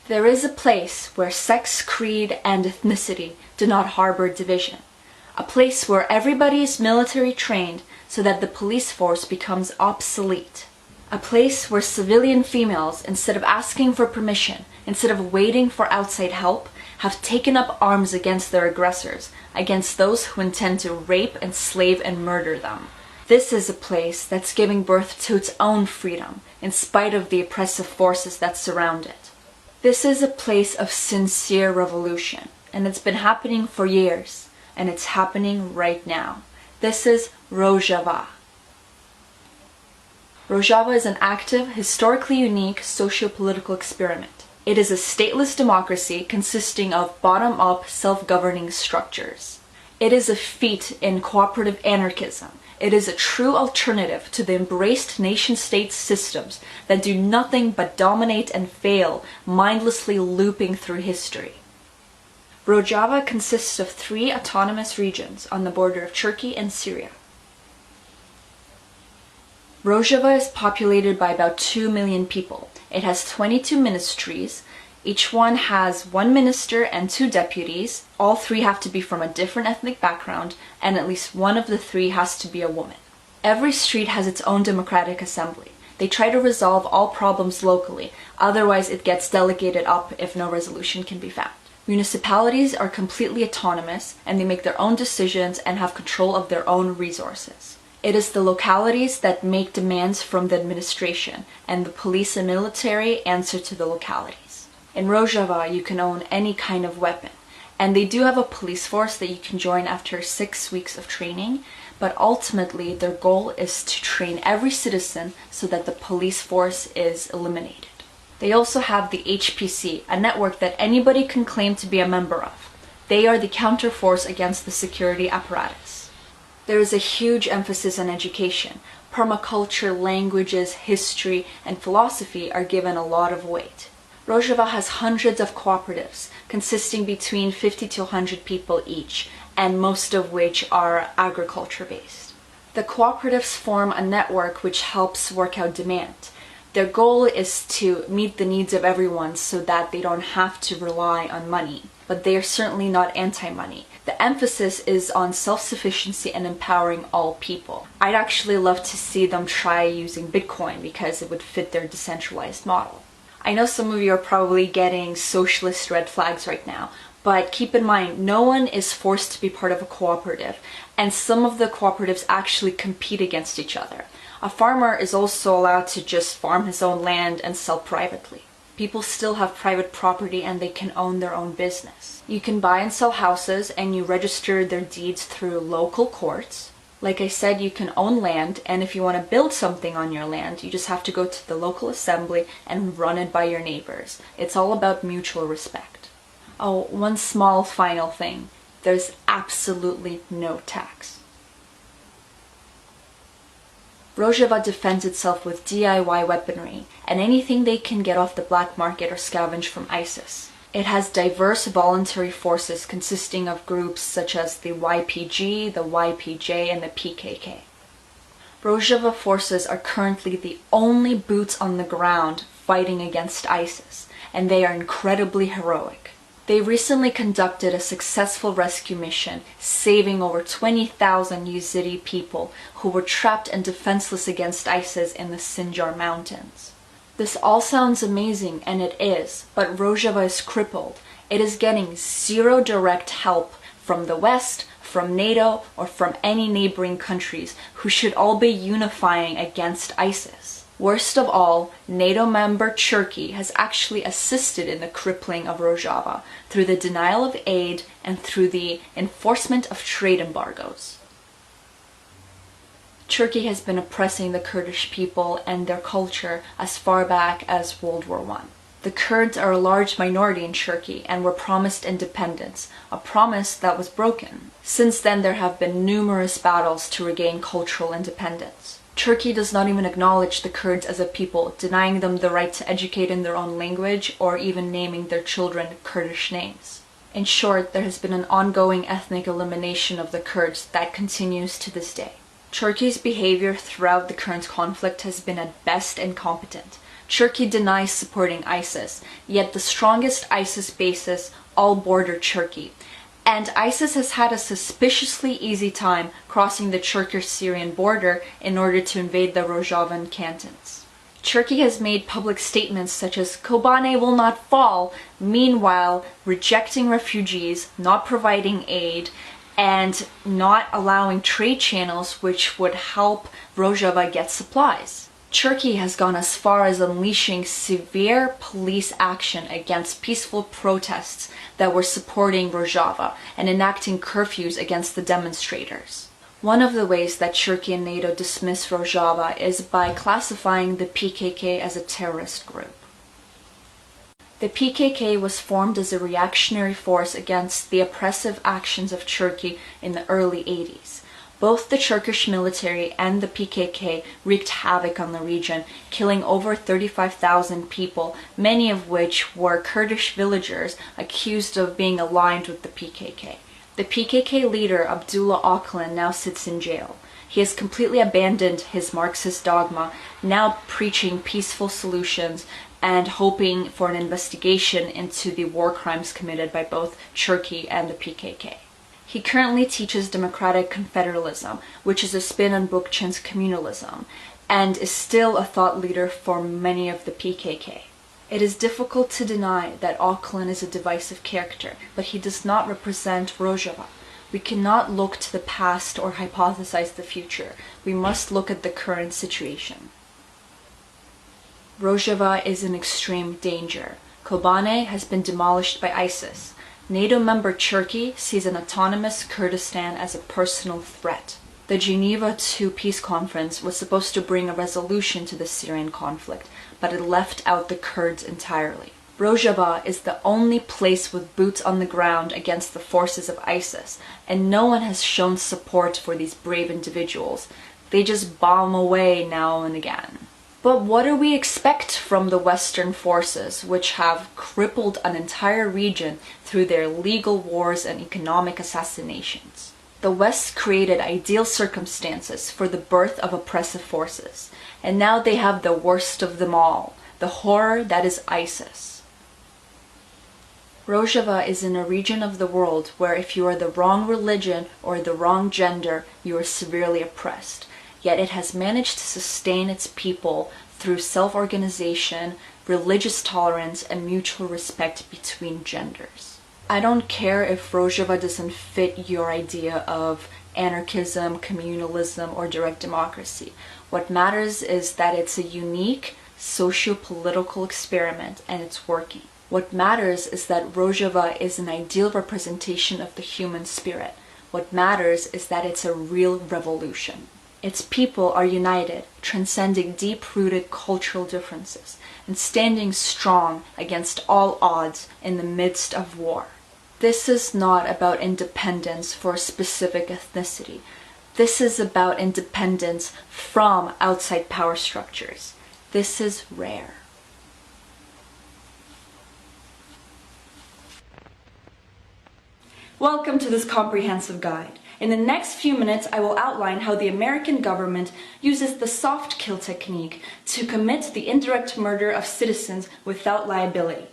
There is a place where sex, creed, and ethnicity do not harbor division. A place where everybody is military trained so that the police force becomes obsolete. A place where civilian females, instead of asking for permission, instead of waiting for outside help, have taken up arms against their aggressors, against those who intend to rape, enslave, and murder them. This is a place that's giving birth to its own freedom, in spite of the oppressive forces that surround it. This is a place of sincere revolution, and it's been happening for years, and it's happening right now. This is Rojava. Rojava is an active, historically unique socio-political experiment. It is a stateless democracy consisting of bottom-up, self-governing structures. It is a feat in cooperative anarchism. It is a true alternative to the embraced nation-state systems that do nothing but dominate and fail, mindlessly looping through history. Rojava consists of 3 autonomous regions on the border of Turkey and Syria. Rojava is populated by about 2 million people. It has 22 ministries. Each one has 1 minister and 2 deputies. All 3 have to be from a different ethnic background, and at least one of the 3 has to be a woman. Every street has its own democratic assembly. They try to resolve all problems locally, otherwise it gets delegated up if no resolution can be found. Municipalities are completely autonomous, and they make their own decisions and have control of their own resources. It is the localities that make demands from the administration, and the police and military answer to the localities. In Rojava, you can own any kind of weapon, and they do have a police force that you can join after 6 weeks of training, but ultimately their goal is to train every citizen so that the police force is eliminated. They also have the HPC, a network that anybody can claim to be a member of. They are the counterforce against the security apparatus. There is a huge emphasis on education. Permaculture, languages, history, and philosophy are given a lot of weight. Rojava has hundreds of cooperatives, consisting between 50 to 100 people each, and most of which are agriculture-based. The cooperatives form a network which helps work out demand. Their goal is to meet the needs of everyone so that they don't have to rely on money, but they are certainly not anti-money. The emphasis is on self-sufficiency and empowering all people. I'd actually love to see them try using Bitcoin because it would fit their decentralized model. I know some of you are probably getting socialist red flags right now, but keep in mind, no one is forced to be part of a cooperative, and some of the cooperatives actually compete against each other. A farmer is also allowed to just farm his own land and sell privately. People still have private property and they can own their own business. You can buy and sell houses and you register their deeds through local courts. Like I said, you can own land, and if you want to build something on your land, you just have to go to the local assembly and run it by your neighbors. It's all about mutual respect. Oh, one small final thing. There's absolutely no tax. Rojava defends itself with DIY weaponry and anything they can get off the black market or scavenge from ISIS. It has diverse voluntary forces consisting of groups such as the YPG, the YPJ, and the PKK. Rojava forces are currently the only boots on the ground fighting against ISIS, and they are incredibly heroic. They recently conducted a successful rescue mission, saving over 20,000 Yazidi people who were trapped and defenseless against ISIS in the Sinjar Mountains. This all sounds amazing, and it is, but Rojava is crippled. It is getting zero direct help from the West, from NATO, or from any neighboring countries who should all be unifying against ISIS. Worst of all, NATO member Turkey has actually assisted in the crippling of Rojava through the denial of aid and through the enforcement of trade embargoes. Turkey has been oppressing the Kurdish people and their culture as far back as World War I. The Kurds are a large minority in Turkey and were promised independence, a promise that was broken. Since then, there have been numerous battles to regain cultural independence. Turkey does not even acknowledge the Kurds as a people, denying them the right to educate in their own language or even naming their children Kurdish names. In short, there has been an ongoing ethnic elimination of the Kurds that continues to this day. Turkey's behavior throughout the current conflict has been at best incompetent. Turkey denies supporting ISIS, yet the strongest ISIS bases all border Turkey. And ISIS has had a suspiciously easy time crossing the Turkish-Syrian border in order to invade the Rojavan cantons. Turkey has made public statements such as Kobane will not fall, meanwhile rejecting refugees, not providing aid, and not allowing trade channels which would help Rojava get supplies. Turkey has gone as far as unleashing severe police action against peaceful protests that were supporting Rojava and enacting curfews against the demonstrators. One of the ways that Turkey and NATO dismiss Rojava is by classifying the PKK as a terrorist group. The PKK was formed as a reactionary force against the oppressive actions of Turkey in the early 80s. Both the Turkish military and the PKK wreaked havoc on the region, killing over 35,000 people, many of which were Kurdish villagers accused of being aligned with the PKK. The PKK leader Abdullah Öcalan now sits in jail. He has completely abandoned his Marxist dogma, now preaching peaceful solutions and hoping for an investigation into the war crimes committed by both Turkey and the PKK. He currently teaches democratic confederalism, which is a spin on Bookchin's communalism, and is still a thought leader for many of the PKK. It is difficult to deny that Öcalan is a divisive character, but he does not represent Rojava. We cannot look to the past or hypothesize the future. We must look at the current situation. Rojava is in extreme danger. Kobane has been demolished by ISIS. NATO member Turkey sees an autonomous Kurdistan as a personal threat. The Geneva II peace conference was supposed to bring a resolution to the Syrian conflict, but it left out the Kurds entirely. Rojava is the only place with boots on the ground against the forces of ISIS, and no one has shown support for these brave individuals. They just bomb away now and again. But what do we expect from the Western forces, which have crippled an entire region through their legal wars and economic assassinations? The West created ideal circumstances for the birth of oppressive forces, and now they have the worst of them all, the horror that is ISIS. Rojava is in a region of the world where if you are the wrong religion or the wrong gender, you are severely oppressed. Yet it has managed to sustain its people through self-organization, religious tolerance, and mutual respect between genders. I don't care if Rojava doesn't fit your idea of anarchism, communalism, or direct democracy. What matters is that it's a unique socio-political experiment and it's working. What matters is that Rojava is an ideal representation of the human spirit. What matters is that it's a real revolution. Its people are united, transcending deep-rooted cultural differences, and standing strong against all odds in the midst of war. This is not about independence for a specific ethnicity. This is about independence from outside power structures. This is rare. Welcome to this comprehensive guide. In the next few minutes, I will outline how the American government uses the soft kill technique to commit the indirect murder of citizens without liability.